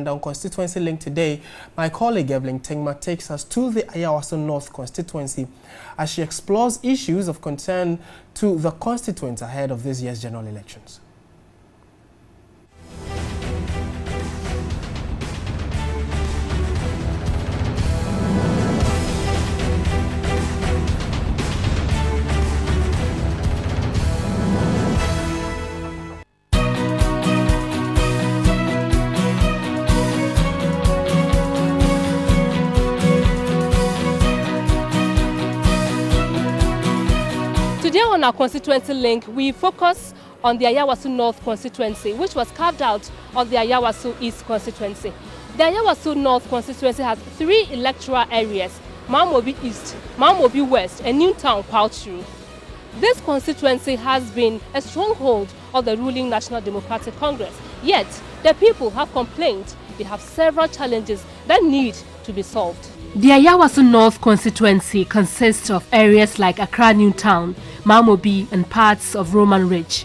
And on Constituency Link today, my colleague Evelyn Tingma takes us to the Ayawaso North constituency as she explores issues of concern to the constituents ahead of this year's general elections. Today on our Constituency Link, we focus on the Ayawaso North constituency, which was carved out of the Ayawaso East constituency. The Ayawaso North constituency has 3 electoral areas: Mamobi East, Mamobi West, and Newtown Kwauchuru. This constituency has been a stronghold of the ruling National Democratic Congress. Yet, the people have complained they have several challenges that need to be solved. The Ayawaso North constituency consists of areas like Accra Newtown, Mamobi, and parts of Roman Ridge.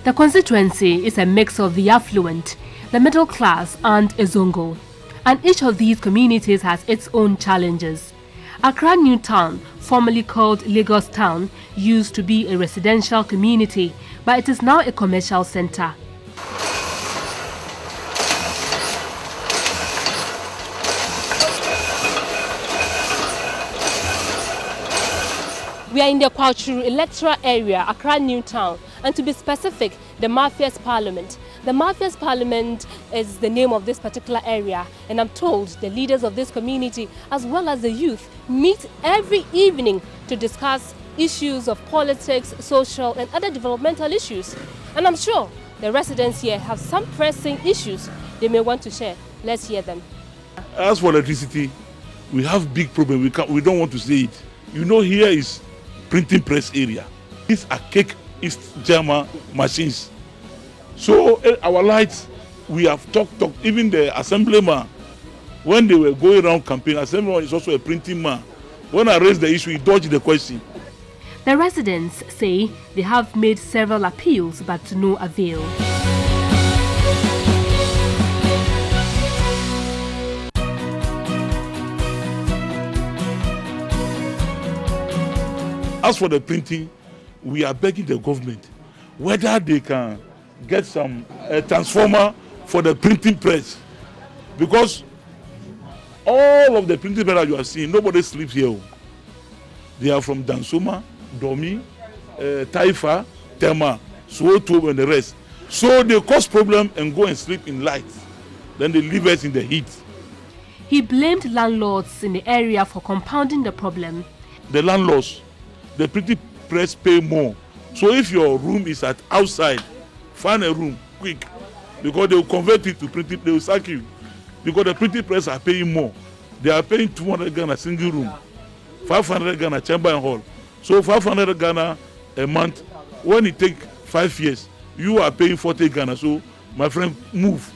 The constituency is a mix of the affluent, the middle class, and Ezongo. And each of these communities has its own challenges. Accra Newtown, formerly called Lagos Town, used to be a residential community, but it is now a commercial center. We are in the Kwauchuru electoral area, Accra Newtown, and to be specific, the Mafia's Parliament. The Mafia's Parliament is the name of this particular area, and I'm told the leaders of this community, as well as the youth, meet every evening to discuss issues of politics, social, and other developmental issues. And I'm sure the residents here have some pressing issues they may want to share. Let's hear them. As for electricity, we have big problem. We don't want to say it. You know, here is printing press area. These are cake East German machines. So our lights, we have talked. Even the assemblyman, when they were going around campaign, assemblyman is also a printing man. When I raised the issue, he dodged the question. The residents say they have made several appeals, but to no avail. As for the printing, we are begging the government whether they can get some transformer for the printing press, because all of the printing press that you are seeing, nobody sleeps here. They are from Dansoma, Domi, Taifa, Tema, Soto, and the rest. So they cause problem and go and sleep in light. Then they leave us in the heat. He blamed landlords in the area for compounding the problem. The landlords, the printing press pay more. So if your room is at outside, find a room quick, because they will convert it to printing. They will sack you, because the printing press are paying more. They are paying 200 Ghana single room, 500 Ghana chamber and hall. So 500 Ghana a month. When it take 5 years, you are paying 40 Ghana. So my friend, move.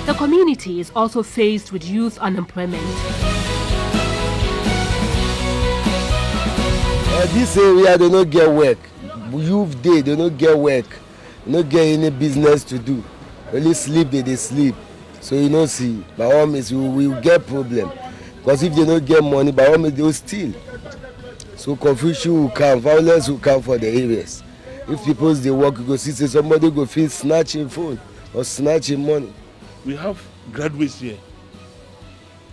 The community is also faced with youth unemployment. This area, they don't get work. Youth they don't get work. They don't get any business to do. Only sleep, they sleep. So you know, see, by all means, we will get problem. Because if they don't get money, by all means, they will steal. So confusion will come, violence will come for the areas. If people they work, you go see somebody go feel snatching phone or snatching money. We have graduates here,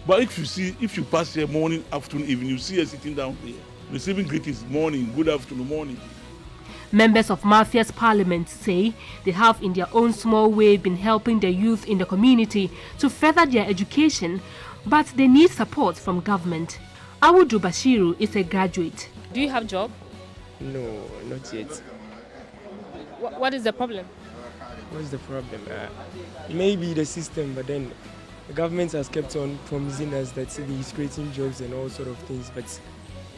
but if you pass here morning, afternoon, evening, you see us sitting down here receiving greetings, morning, good afternoon, morning. Members of Mafia's Parliament say they have in their own small way been helping the youth in the community to further their education, but they need support from government. Awudu Bashiru is a graduate. Do you have a job? No, not yet. What is the problem? What's the problem? Maybe the system, but then the government has kept on promising us that he's creating jobs and all sort of things, but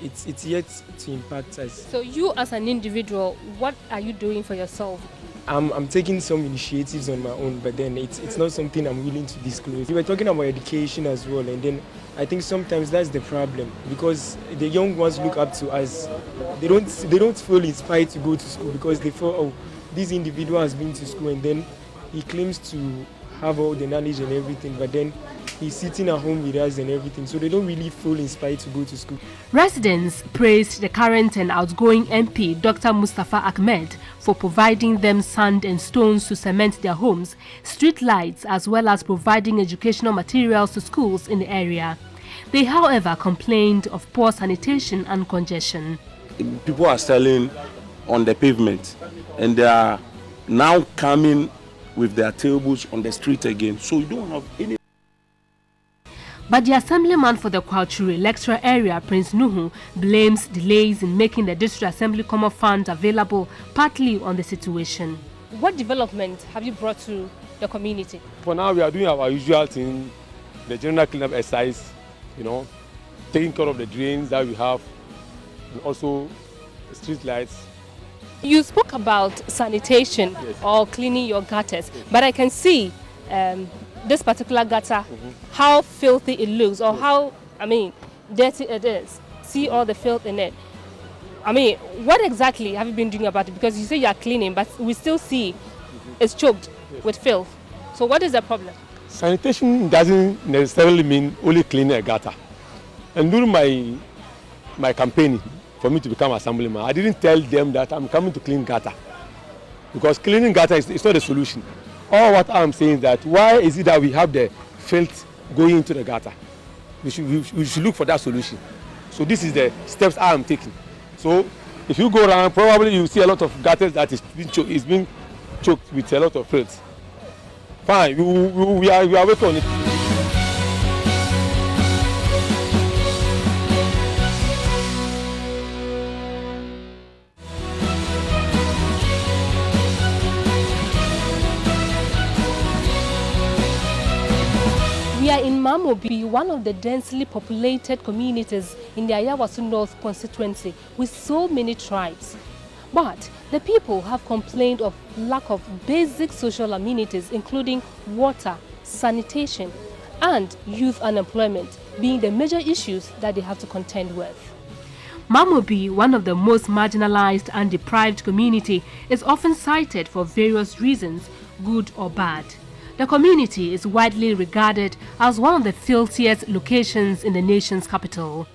it's yet to impact us. So you as an individual, what are you doing for yourself? I'm taking some initiatives on my own, but then it's not something I'm willing to disclose. We were talking about education as well, and then I think sometimes that's the problem, because the young ones look up to us. They don't feel inspired to go to school because they feel, oh, this individual has been to school and then he claims to have all the knowledge and everything, but then he's sitting at home with us and everything, so they don't really feel inspired to go to school. Residents praised the current and outgoing MP, Dr. Mustafa Ahmed, for providing them sand and stones to cement their homes, street lights, as well as providing educational materials to schools in the area. They, however, complained of poor sanitation and congestion. People are selling on the pavement and they are now coming with their tables on the street again, so you don't have any. But the assemblyman for the Kwauchure electoral area, Prince Nuhu, blames delays in making the district assembly common fund available partly on the situation. What development have you brought to the community? For now, we are doing our usual thing, the general cleanup exercise, taking care of the drains that we have, and also the street lights. You spoke about sanitation, yes, or cleaning your gutters, but I can see this particular gutter, how filthy it looks, or how, dirty it is. See all the filth in it. What exactly have you been doing about it? Because you say you are cleaning, but we still see it's choked with filth. So what is the problem? Sanitation doesn't necessarily mean only cleaning a gutter. And during my campaign for me to become assemblyman, I didn't tell them that I'm coming to clean gutter, because cleaning gutter is not a solution. All what I'm saying is that why is it that we have the filth going into the gutter? We should look for that solution. So this is the steps I am taking. So if you go around, probably you see a lot of gutters that is being choked with a lot of filth. Fine, we are working on it. We are in Mamobi, one of the densely populated communities in the Ayawaso North constituency with so many tribes. But the people have complained of lack of basic social amenities, including water, sanitation, and youth unemployment being the major issues that they have to contend with. Mamobi, one of the most marginalized and deprived community, is often cited for various reasons, good or bad. The community is widely regarded as one of the filthiest locations in the nation's capital.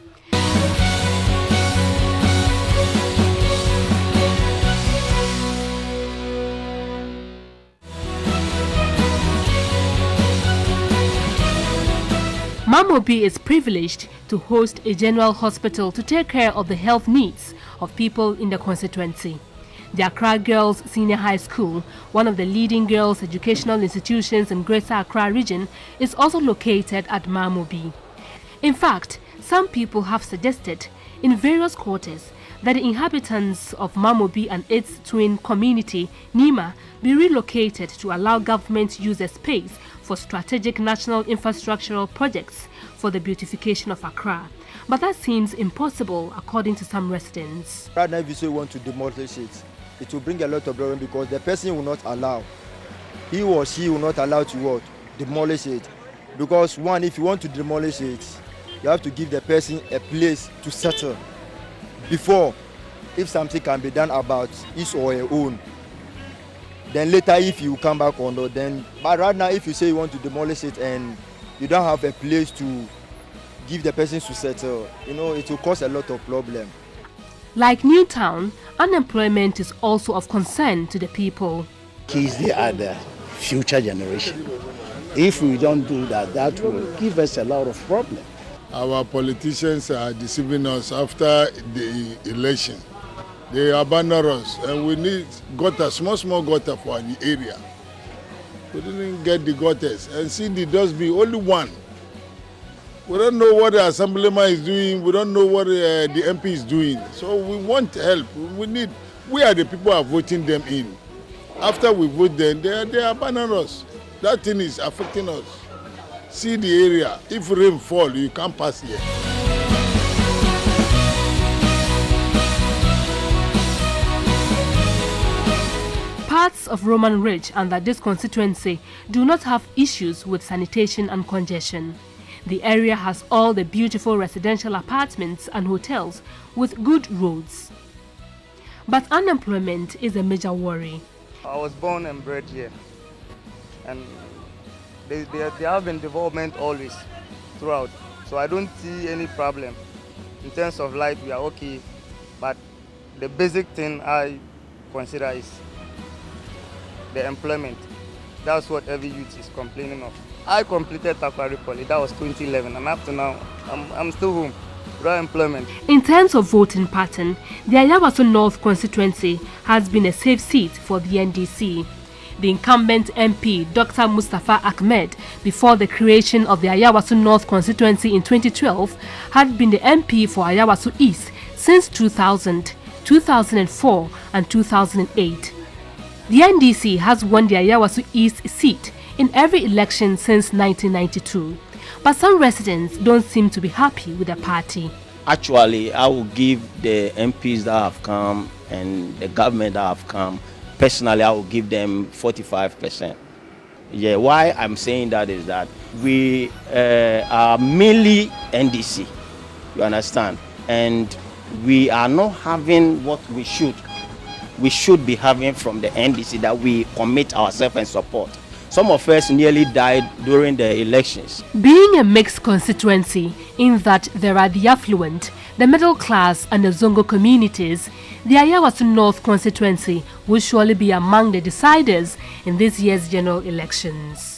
Mamobi is privileged to host a general hospital to take care of the health needs of people in the constituency. The Accra Girls Senior High School, one of the leading girls' educational institutions in Greater Accra region, is also located at Mamobi. In fact, some people have suggested in various quarters that the inhabitants of Mamobi and its twin community, Nima, be relocated to allow government to use the space for strategic national infrastructural projects for the beautification of Accra. But that seems impossible according to some residents. Right now, if you say you want to demolish it, it will bring a lot of problem because the person will not allow. He or she will not allow to what? Demolish it. Because one, if you want to demolish it, you have to give the person a place to settle before, if something can be done about his or her own. Then later, if you come back or not, then, but right now, if you say you want to demolish it and you don't have a place to give the person to settle, it will cause a lot of problem. Like Newtown, unemployment is also of concern to the people. Kids, they are the future generation. If we don't do that, that will give us a lot of problems. Our politicians are deceiving us after the election. They abandon us, and we need gutter, small gutter for the area. We didn't get the gutters, and see the dustbin, only one. We don't know what the assemblyman is doing. We don't know what the MP is doing. So we want help. We are the people who are voting them in. After we vote them, they abandon us. That thing is affecting us. See the area. If rain fall, you can't pass here. parts of Roman Ridge under this constituency do not have issues with sanitation and congestion. The area has all the beautiful residential apartments and hotels with good roads. But unemployment is a major worry. I was born and bred here, and there have been development always throughout, so I don't see any problem. In terms of life, we are okay, but the basic thing I consider is the employment. That's what every youth is complaining of. I completed Takwari Poly, that was 2011, and up to now, I'm still home, without employment. In terms of voting pattern, the Ayawaso North constituency has been a safe seat for the NDC. The incumbent MP, Dr. Mustafa Ahmed, before the creation of the Ayawaso North constituency in 2012, had been the MP for Ayawaso East since 2000, 2004 and 2008. The NDC has won the Ayawaso East seat in every election since 1992. But some residents don't seem to be happy with the party. Actually, I will give the MPs that have come and the government that have come, personally, I will give them 45%. Yeah, why I'm saying that is that we are mainly NDC, you understand? And we are not having what we should be having from the NDC, that we commit ourselves and support. Some of us nearly died during the elections. Being a mixed constituency in that there are the affluent, the middle class and the Zongo communities, the Ayawaso North constituency will surely be among the deciders in this year's general elections.